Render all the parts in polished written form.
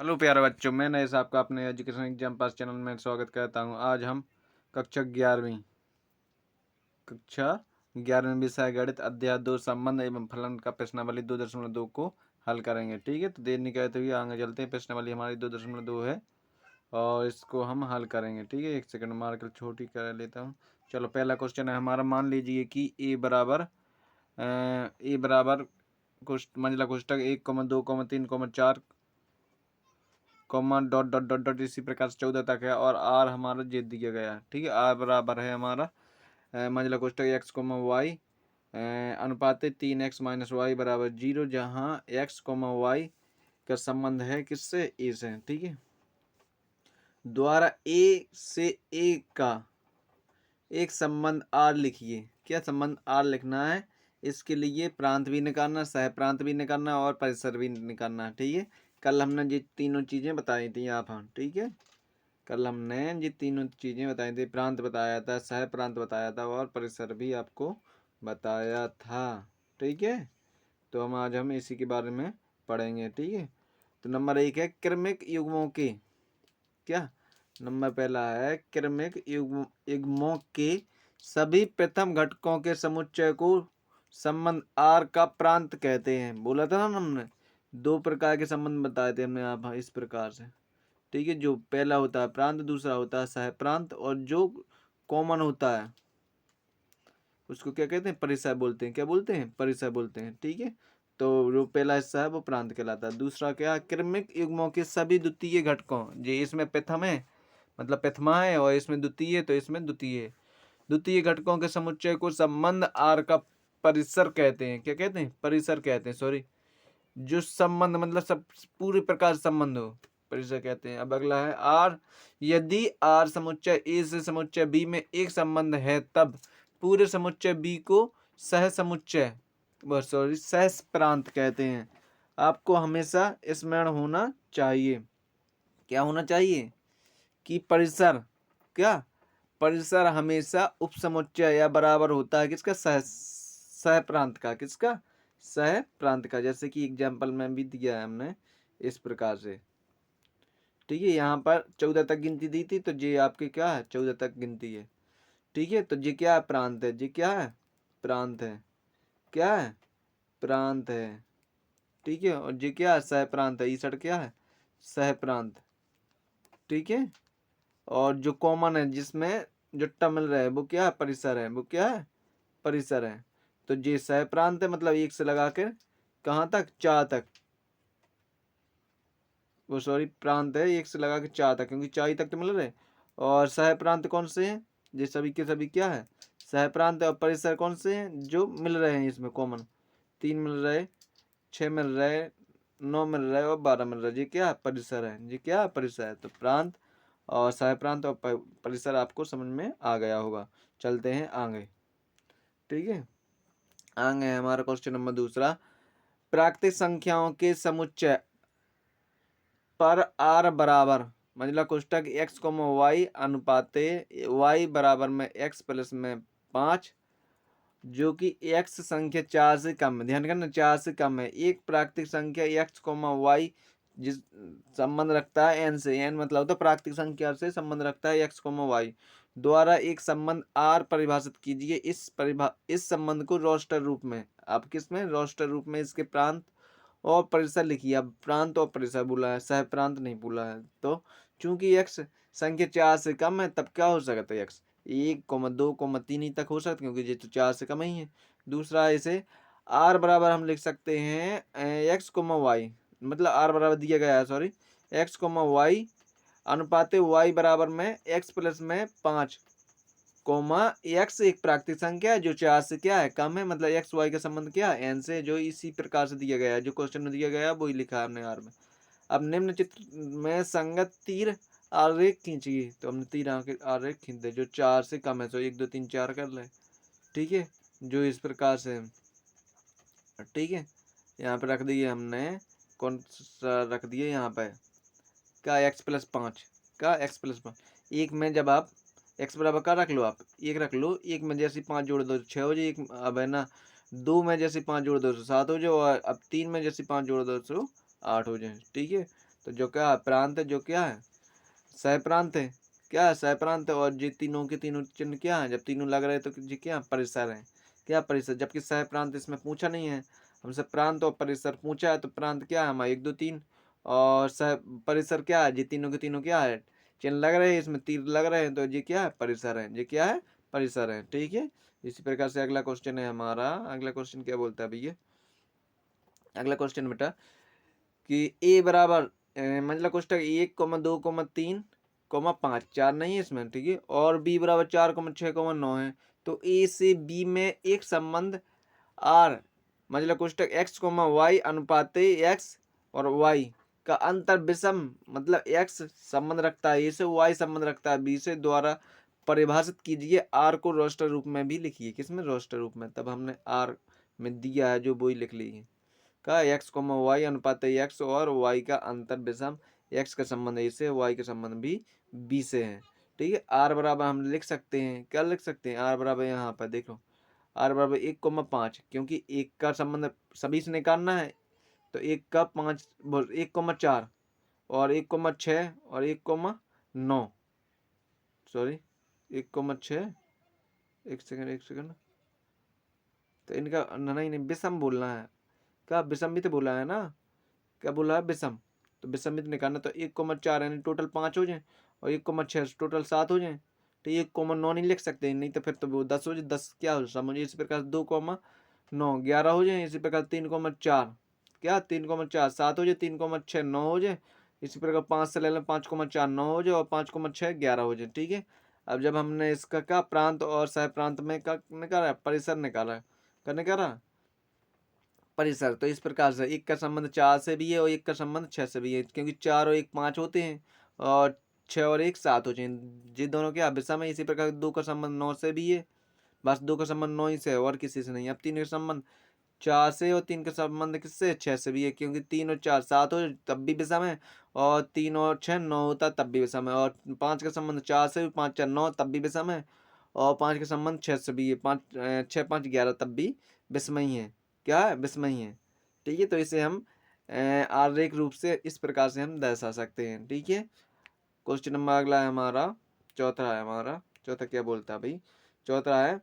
Hello प्यारे बच्चों, मैं नरेश आपका अपने एजुकेशन एग्जाम पास चैनल में स्वागत करता हूं। आज हम कक्षा 11वीं विषय गणित अध्याय 2 संबंध एवं फलन का प्रश्नावली 2.2 को हल करेंगे। ठीक है, तो देर नहीं करते हुए आगे चलते हैं। प्रश्नावली हमारी 2.2 है और इसको हम हल करेंगे। ठीक है, एक सेकंड मार्कर छोटी कर लेता हूँ। चलो, पहला क्वेश्चन है हमारा। मान लीजिए कि ए बराबर मंजिला कोष्टक 1,2,3,4 डॉट डॉट डॉट डॉट इसी प्रकार से 14 तक है और आर हमारा जे दिया गया है। ठीक है, आर बराबर है हमारा मंजिला कोष्टक एक्स कोमा वाई अनुपात 3x-y बराबर 0, जहाँ एक्स कोमा वाई का संबंध है किससे? ए से। ठीक है, द्वारा ए से ए का एक संबंध आर लिखिए। क्या संबंध आर लिखना है? इसके लिए प्रांत भी निकालना, सह प्रांत भी निकालना और परिसर भी निकालना। ठीक है, कल हमने ये तीनों चीज़ें बताई थी आप। हाँ, ठीक है, कल हमने ये तीनों चीज़ें बताई थी। प्रांत बताया था, सह प्रांत बताया था और परिसर भी आपको बताया था। ठीक है, तो आज हम इसी के बारे में पढ़ेंगे। ठीक है, तो नंबर 1 है क्रमिक युग्मों के। क्या नंबर पहला है क्रमिक युग्मों के सभी प्रथम घटकों के समुच्चय को संबंध आर का प्रांत कहते हैं। बोला था ना हमने, दो प्रकार के संबंध बताए थे हमने आप इस प्रकार से। ठीक है, जो पहला होता है प्रांत, दूसरा होता है सह प्रांत, और जो कॉमन होता है उसको क्या कहते हैं? परिसर बोलते हैं। क्या बोलते हैं? परिसर बोलते हैं। ठीक है, तो जो पहला हिस्सा है वो प्रांत कहलाता है। दूसरा क्या? क्रमिक युग्मों के सभी द्वितीय घटकों, जो इसमें प्रथम है मतलब प्रथमा है और इसमें द्वितीय है तो इसमें द्वितीय है, द्वितीय घटकों के समुच्चय को संबंध आर का परिसर कहते हैं। क्या कहते हैं? परिसर कहते हैं। सॉरी, जो संबंध मतलब सब पूरे प्रकार संबंध हो, परिसर कहते हैं। अब अगला है आर। यदि आर समुच्चय ए से समुच्चय बी में एक संबंध है, तब पूरे समुच्चय बी को सह समुच्चय सह प्रांत कहते हैं। आपको हमेशा स्मरण होना चाहिए। क्या होना चाहिए? कि परिसर, क्या परिसर हमेशा उपसमुच्चय या बराबर होता है किसका? सह प्रांत का। किसका? सह प्रांत का। जैसे कि एग्जाम्पल में भी दिया है हमने इस प्रकार से। ठीक है, यहाँ पर 14 तक गिनती दी थी, तो ये आपके क्या है? 14 तक गिनती है। ठीक है, तो ये क्या है? प्रांत है। ये क्या है? प्रांत है। क्या है? प्रांत है। ठीक है, और ये क्या है? सह प्रांत है। ईसड़ क्या है? सह प्रांत। ठीक है, और जो कॉमन है जिसमें जुट्टा मिल रहा है वो क्या है? परिसर है। वो क्या है? परिसर है। तो ये सह प्रांत है, मतलब एक से लगा कर कहाँ तक? 4 तक। वो सॉरी, प्रांत है एक से लगा के 4 तक, क्योंकि 4 तक तो मिल रहे। और सह प्रांत कौन से हैं? ये सभी के सभी क्या है? सह प्रांत है। और परिसर कौन से हैं? जो मिल रहे हैं इसमें कॉमन। 3 मिल रहे, 6 मिल रहे, 9 मिल रहे और 12 मिल रहे। ये क्या है? परिसर है। ये क्या है? परिसर है। तो प्रांत और सह प्रांत और परिसर आपको समझ में आ गया होगा। चलते हैं आगे। ठीक है, आगे है हमारा क्वेश्चन नंबर दूसरा। प्राकृतिक संख्याओं के समुच्चय पर आर बराबर मंजिला कोष्टक एक्स कोमा वाई अनुपाते वाई बराबर में एक्स प्लस में 5, जो कि एक्स संख्या 4 से कम है। ध्यान करना, 4 से कम है। एक प्राकृतिक संख्या एक्स कोमा वाई जिस संबंध रखता है एन से, एन मतलब तो प्राकृतिक संख्या से संबंध रखता है एक्स कोमा वाई द्वारा एक संबंध आर परिभाषित कीजिए। इस संबंध को रोस्टर रूप में, आप किस में? रोस्टर रूप में इसके प्रांत और परिसर लिखिए। अब प्रांत और परिसर बोला है, सह प्रांत नहीं बोला है। तो चूंकि एक्स संख्या 4 से कम है, तब क्या हो सकता है? एक्स 1,2,3 ही तक हो सकता है, क्योंकि ये तो 4 से कम ही है। दूसरा इसे आर बराबर हम लिख सकते हैं एक्स कोमा वाई, मतलब आर बराबर दिया गया है, सॉरी, एक्स कोमा वाई अनुपाते वाई बराबर में एक्स प्लस में 5 कोमा एक्स एक प्राकृतिक संख्या है जो 4 से क्या है? कम है। मतलब एक्स वाई का संबंध क्या है? एन से, जो इसी प्रकार से दिया गया है, जो क्वेश्चन में दिया गया है वही लिखा है हमने आर में। अब निम्न चित्र में संगत तीर आरेख खींचिए। तो हमने तीर आरेख खींच दे जो 4 से कम है। तो 1 2 3 4 कर ले। ठीक है, जो इस प्रकार से। ठीक है, यहाँ पे रख दिए हमने, कौन सा रख दिए यहाँ पे? का x+5 का x+5। एक में जब आप x बराबर का रख लो, आप 1 रख लो। एक में जैसे 5 जोड़ दो 6 हो जाए। एक अब है ना, 2 में जैसे 5 जोड़ दो 7 हो जाए। और अब 3 में जैसे 5 जोड़ दो 8 हो जाए। ठीक है, तो जो क्या है प्रांत है, जो क्या है सह प्रांत है, क्या है सह प्रांत है। और ये तीनों के तीनों चिन्ह क्या है, जब तीनों लग रहे हैं तो जी क्या परिसर है, क्या परिसर, जबकि सह प्रांत इसमें पूछा नहीं है हमसे, प्रांत और परिसर पूछा है। तो प्रांत क्या है हमारा 1 2 3, और सह परिसर क्या है, ये तीनों के तीनों क्या है चिन्ह लग रहे हैं, इसमें तीर लग रहे हैं, तो ये क्या है परिसर है, ये क्या है परिसर है। ठीक है, इसी प्रकार से अगला क्वेश्चन है हमारा। अगला क्वेश्चन क्या बोलता है भैया, अगला क्वेश्चन बेटा कि ए बराबर मतलब कोष्टक 1 2 3 5 4 नहीं है इसमें, ठीक है, और बी बराबर 4 6 9 है। तो ए से बी में एक संबंध आर मतलब कोष्टक एक्स वाई अनुपाते एक्स और वाई का अंतर विषम मतलब एक्स संबंध रखता है ए से, वाई संबंध रखता है बी से, द्वारा परिभाषित कीजिए। आर को रोस्टर रूप में भी लिखिए, किसमें रोस्टर रूप में, तब हमने आर में दिया है जो वही लिख लीजिए का एक्स वाई अनुपात एक्स और वाई का अंतर विषम, एक्स का संबंध ए से, वाई का संबंध भी बी से है। ठीक है, आर बराबर हम लिख सकते हैं, क्या लिख सकते हैं, आर बराबर यहाँ पर देखो आर बराबर 1 5, क्योंकि एक का संबंध सभी से निकालना है, तो 1 का 5 1 4 और 1 6 और 1 9, सॉरी 1 6, एक सेकंड, तो इनका नहीं नहीं विषम बोलना है, क्या विषम भी तो बोला है ना, क्या बोला है विषम, तो विषम भी तो निकालना, तो 1 4 यानी टोटल 5 हो जाए और 1 6 टोटल 7 हो जाए। तो 1 9 नहीं लिख सकते, नहीं तो फिर तो वो 10 हो जाए, 10 क्या हो समझिए, इसी प्रकार 2 9 11 हो जाए, इसी प्रकार 3 4 क्या 3 4 7 हो जाए, 3 6 9 हो जाए, इसी प्रकार 5 से ले लें 5 4 9 हो जाए और 5 6 11 हो जाए। ठीक है, अब जब हमने इसका क्या प्रांत और सह प्रांत में क्या निकाला, परिसर निकाला, क्या निकाला परिसर, तो इस प्रकार से एक का संबंध 4 से भी है और एक का संबंध 6 से भी है, क्योंकि 4 और 1 5 होते हैं और 6 और 1 7 हो जाए, ये दोनों क्या विषम है। इसी प्रकार 2 का संबंध 9 से भी है, बस 2 का संबंध 9 ही से है और किसी से नहीं। अब 3 का संबंध 4 से और 3 का संबंध किससे 6 से भी है, क्योंकि 3 और 4 7 हो तब भी विषम है, और 3 और 6 9 होता तब भी विषम है, और 5 का संबंध 4 से भी 5 4 9 तब भी विषम है, और 5 का संबंध 6 से भी है, 5 6 5 11 तब भी विषम ही है, क्या है विषम ही है। ठीक है, तो इसे हम आरेख रूप से इस प्रकार से हम दर्शा सकते हैं। ठीक है, क्वेश्चन नंबर अगला है हमारा, चौथा है हमारा, चौथा क्या बोलता है भाई, चौथा है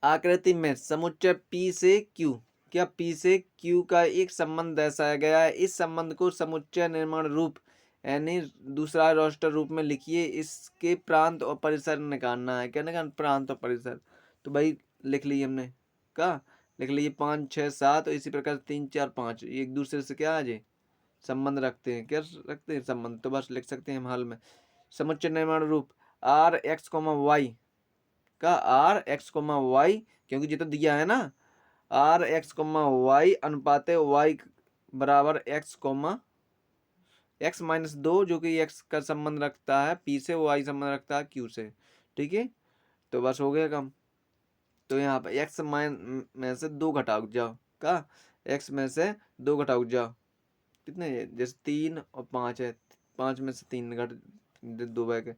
आकृति में समुच्चय P से Q, क्या P से Q का एक संबंध दर्शाया गया है, इस संबंध को समुच्चय निर्माण रूप यानी दूसरा रोस्टर रूप में लिखिए। इसके प्रांत और परिसर निकालना है, क्या निकालना प्रांत और परिसर, तो भाई लिख लिए हमने, क्या लिख लीजिए 5 6 7 और इसी प्रकार 3 4 5 एक दूसरे से क्या आ जाए संबंध रखते हैं, क्या रखते हैं संबंध, तो बस लिख सकते हैं हम हाल में समुच्चय निर्माण रूप आर एक्स वाई का आर एक्स वाई, क्योंकि ये तो दिया है ना आर एक्स वाई अनुपात वाई बराबर एक्स एक्स माइनस 2, जो कि एक्स का संबंध रखता है पी से, वाई संबंध रखता है क्यू से। ठीक है, तो बस हो गया काम। तो यहाँ पे एक्स में से 2 घटाओ जाओ, का एक्स में से 2 घटाओ जाओ, कितने जैसे 3 और 5 है, 5 में से 3 घट 2 बैग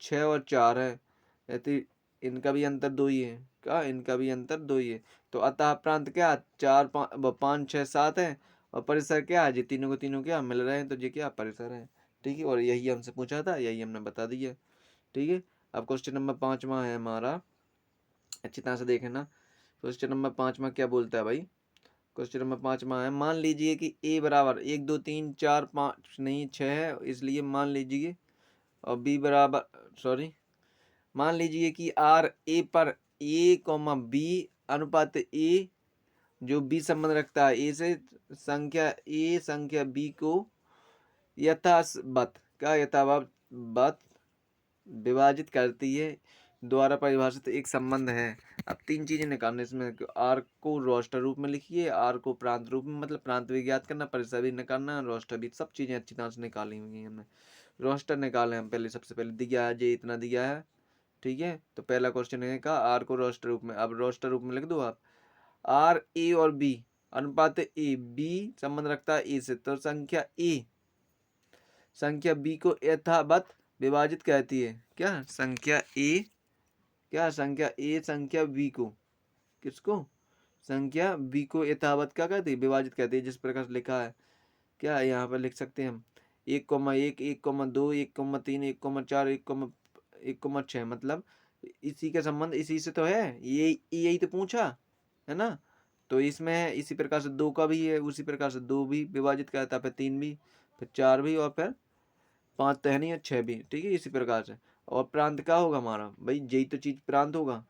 6 और 4 है, यदि इनका भी अंतर 2 ही है, क्या इनका भी अंतर 2 ही है। तो अतः प्रांत क्या 4 5 6 7 है, और परिसर क्या है, ये तीनों को तीनों क्या मिल रहे हैं, तो ये क्या परिसर है। ठीक है, और यही हमसे पूछा था, यही हमने बता दिया। ठीक है, अब क्वेश्चन नंबर 5वां है हमारा, अच्छी तरह से देखना। क्वेश्चन नंबर 5वां क्या बोलता है भाई, क्वेश्चन नंबर 5वां है, मान लीजिए कि ए बराबर 1 2 3 4 5 नहीं 6 है, इसलिए मान लीजिए, और बी बराबर सॉरी मान लीजिए कि आर ए पर बी अनुपात ए जो बी संबंध रखता है ए से, संख्या बी को यथावत का यथावत विभाजित करती है, द्वारा परिभाषित एक संबंध है। अब 3 चीजें निकालने इसमें, आर को रोस्टर रूप में लिखिए, आर को प्रांत रूप में मतलब प्रांत भी ज्ञात करना, परिसर भी निकालना, रोस्टर भी, सब चीजें अच्छी तरह से निकाली हुई हैं हमने। रोस्टर निकाले हम पहले, सबसे पहले दिया है, ये इतना दिया है। ठीक है, तो पहला क्वेश्चन है का आर को रोस्टर रूप में, अब रोस्टर रूप में लिख दो आप, आर ए और बी अनुपात ए, बी संबंध रखता है ए से, तो संख्या बी को यथावत विभाजित कहती है, क्या संख्या ए, क्या संख्या ए संख्या बी को, किसको संख्या बी को यथावत क्या कहती है विभाजित कहती है, जिस प्रकार से लिखा है क्या यहाँ पर लिख सकते हैं हम 1,1, 1,2, 1,3, 1,4, 1,6 मतलब इसी का संबंध इसी से तो है, ये यही तो पूछा है ना। तो इसमें है इसी प्रकार से 2 का भी है, उसी प्रकार से 2 भी विभाजित करता है, फिर 3 भी, फिर 4 भी, और फिर 5 तो है नहीं है, 6 भी। ठीक है, इसी प्रकार से। और प्रांत क्या होगा हमारा भाई, यही तो चीज प्रांत होगा।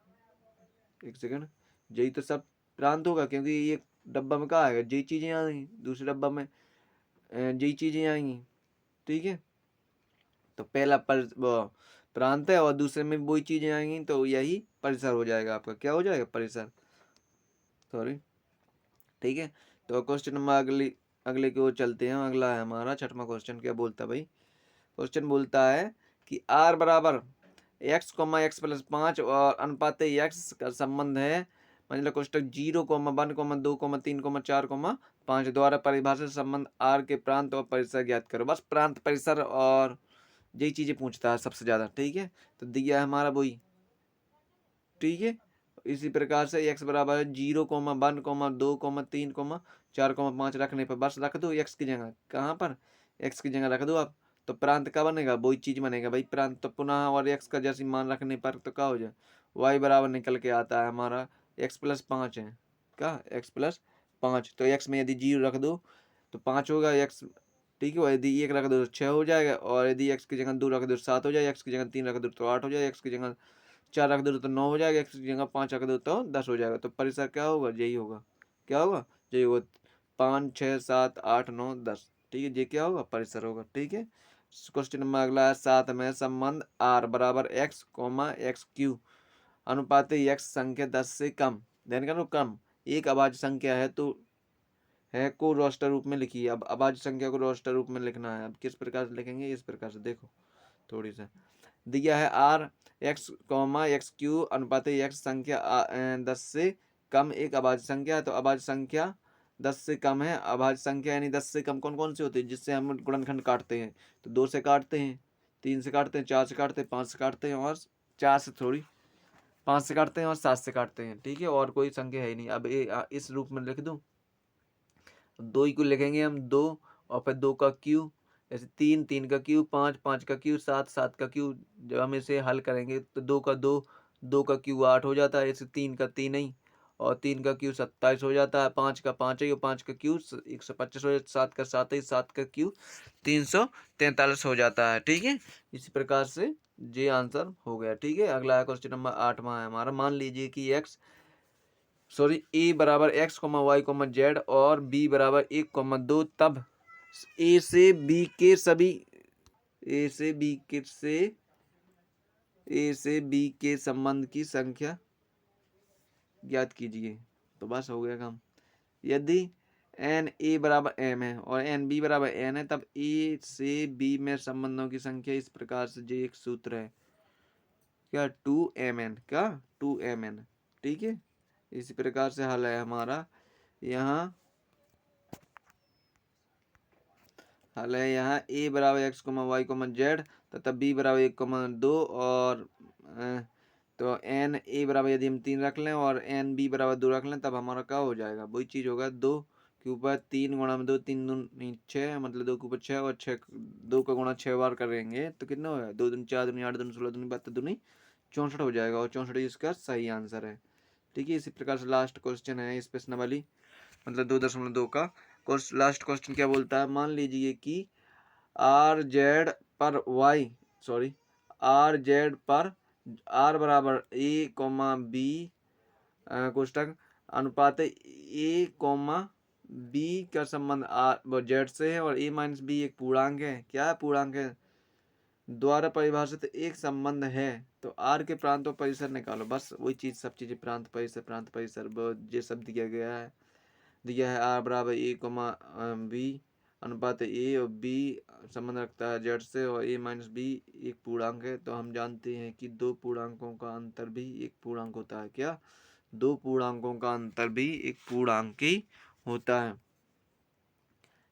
एक सेकंड, यही तो सब प्रांत होगा, क्योंकि ये डब्बा में क्या आएगा, यही चीजें आएंगी, दूसरे डब्बा में यही चीजें आएंगी। ठीक है, तो पहला प्रांत है और दूसरे में वही चीजें आएंगी, तो यही परिसर हो जाएगा आपका। क्या हो जाएगा, परिसर, सॉरी। ठीक है, तो क्वेश्चन नंबर अगले की ओर चलते हैं। अगला है हमारा छठवां क्वेश्चन। क्या बोलता है भाई, क्वेश्चन बोलता है कि r बराबर x, x+5 और अनुपात x का संबंध है, मतलब कोष्टक 0, 1, 2, 3, 4, 5 द्वारा परिभाषित संबंध r के प्रांत और परिसर ज्ञात करो। बस प्रांत, परिसर और यही चीजें पूछता है सबसे ज्यादा। ठीक है, तो दिया है हमारा वही। ठीक है, इसी प्रकार से x बराबर 0, 1, 2, 3, 4, 5 रखने पर बस रख दो x की जगह, कहाँ पर, x की जगह रख दो आप, तो प्रांत का बनेगा, वही चीज बनेगा भाई प्रांत। तो पुनः और x का जैसे मान रखने पर तो क्या हो जाए, y बराबर निकल के आता है हमारा x+5 है। क्या, x+5, तो x में यदि 0 रख दो तो 5 होगा x। ठीक है, यदि 1 रख दो तो 6 हो जाएगा, और यदि x की जगह 2 रख दो तो 7 हो जाएगा, x की जगह 3 रख दो तो 8 हो जाएगा, x की जगह 4 रख दो तो 9 हो जाएगा, x की जगह 5 रख दो तो 10 हो जाएगा। तो परिसर क्या होगा, यही होगा। क्या होगा, यही होगा, 5, 6, 7, 8, 9, 10। ठीक है, ये क्या होगा, परिसर होगा। ठीक है, क्वेश्चन नंबर अगला है 7 में, संबंध r बराबर x, x3 अनुपात x संख्या 10 से कम, ध्यान करो कम, एक अभाज्य संख्या है तो है को रोस्टर रूप में लिखिए। अब अभाज्य संख्या को रोस्टर रूप में लिखना है। अब किस प्रकार से लिखेंगे, इस प्रकार से देखो थोड़ी सा दिया है r x, x3 अनुपात x संख्या 10 से कम एक अभाज्य संख्या है। तो अभाज्य संख्या 10 से कम है। अभाज्य संख्या यानी 10 से कम कौन कौन सी होती है, जिससे हम गुणनखंड काटते हैं, तो 2 से काटते हैं, 3 से काटते हैं, 4 से काटते हैं, 5 से काटते हैं, और 4 से थोड़ी 5 से काटते हैं, और 7 से काटते हैं। ठीक है, और कोई संख्या है ही नहीं। अब इस रूप में लिख दूं, 2 ही को लिखेंगे हम, 2 और फिर 2 का क्यू, जैसे 3, 3 का क्यू, 5, 5 का क्यू, 7, 7 का क्यू। जब हम इसे हल करेंगे तो 2 का 2, 2 का क्यू 8 हो जाता है, ऐसे 3 का 3 ही, और 3 का क्यू 27 हो जाता है, 5 का 5 ही, और 5 का क्यू 125 हो जाता है, 7 का 7 ही, 7 का क्यू 343 हो जाता है। ठीक है, इसी प्रकार से ये आंसर हो गया। ठीक है, अगला क्वेश्चन नंबर 8वां है हमारा। मान लीजिए कि ए बराबर x, y, z और b बराबर 1, 2, तब ए से बी के सभी ए से बी के से ए से बी के संबंध की संख्या ज्ञात कीजिए। तो बस हो गया काम। यदि एन ए बराबर एम है और एन बी बराबर एन है, तब ए से बी में संबंधों की संख्या इस प्रकार से, जो एक सूत्र है, क्या, 2mn, क्या, 2mn। ठीक है, इसी प्रकार से हल है हमारा। यहाँ हल है यहाँ ए बराबर x, y, z तथा b बराबर 1, 2 और तो एन ए बराबर यदि हम 3 रख लें और एन बी बराबर 2 रख लें, तब हमारा क्या हो जाएगा, वही चीज़ होगा, 2 के ऊपर 3 गुणा में 2, 3 दूनी 6, मतलब 2 के ऊपर 6, और 6 2 का गुणा 6 बार करेंगे तो कितना होगा, 2 दूनी 4, दूनी 8, दूनी 16, दूनी 72, दूनी 64 हो जाएगा, और 64 इसका सही आंसर है। ठीक है, इसी प्रकार से लास्ट क्वेश्चन है इस प्रश्नावली, मतलब 2.2 का लास्ट क्वेश्चन क्या बोलता है। मान लीजिए कि आर जेड पर वाई, सॉरी, आर जेड पर आर बराबर ए, बी कोष्टक अनुपात ए, बी का संबंध आर जेड से है, और ए माइनस बी एक पूर्णांक है। क्या पूर्णांक है, द्वारा परिभाषित एक संबंध है। तो आर के प्रांत और परिसर निकालो। बस वही चीज, सब चीजें प्रांत परिसर, प्रांत परिसर, ये सब दिया है आर बराबर ए, बी अनुपात ए और बी संबंध रखता है जेड से, और ए माइनस बी एक पूर्णांक है। तो हम जानते हैं कि दो पूर्णांकों का अंतर भी एक पूर्णांक होता है। क्या, दो पूर्णांकों का अंतर भी एक पूर्णांक ही होता है।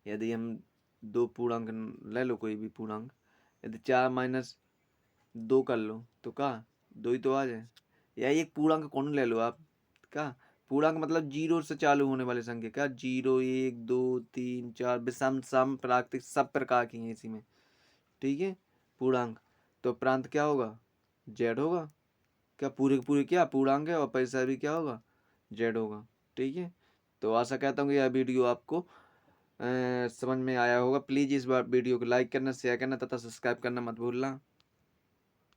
यदि हम दो पूर्णांक ले लो, कोई भी पूर्णांक, यदि 4 - 2 कर लो तो क्या, 2 ही तो आ जाए, या एक पूर्णांक कौन ले लो आप, क्या पूर्णांक मतलब जीरो से चालू होने वाली संख्या, क्या 0 1 2 3 4 विषम सम प्राकृतिक सब प्रकार की हैं इसी में, ठीक है। पूर्णांक तो प्रांत क्या होगा, जेड होगा, क्या पूरे के पूरे क्या पूर्णांक है और पैसा भी क्या होगा, जेड होगा, ठीक है। तो आशा करता हूँ कि यह वीडियो आपको समझ में आया होगा। प्लीज़ इस बार वीडियो को लाइक करना, शेयर करना तथा सब्सक्राइब करना मत भूलना।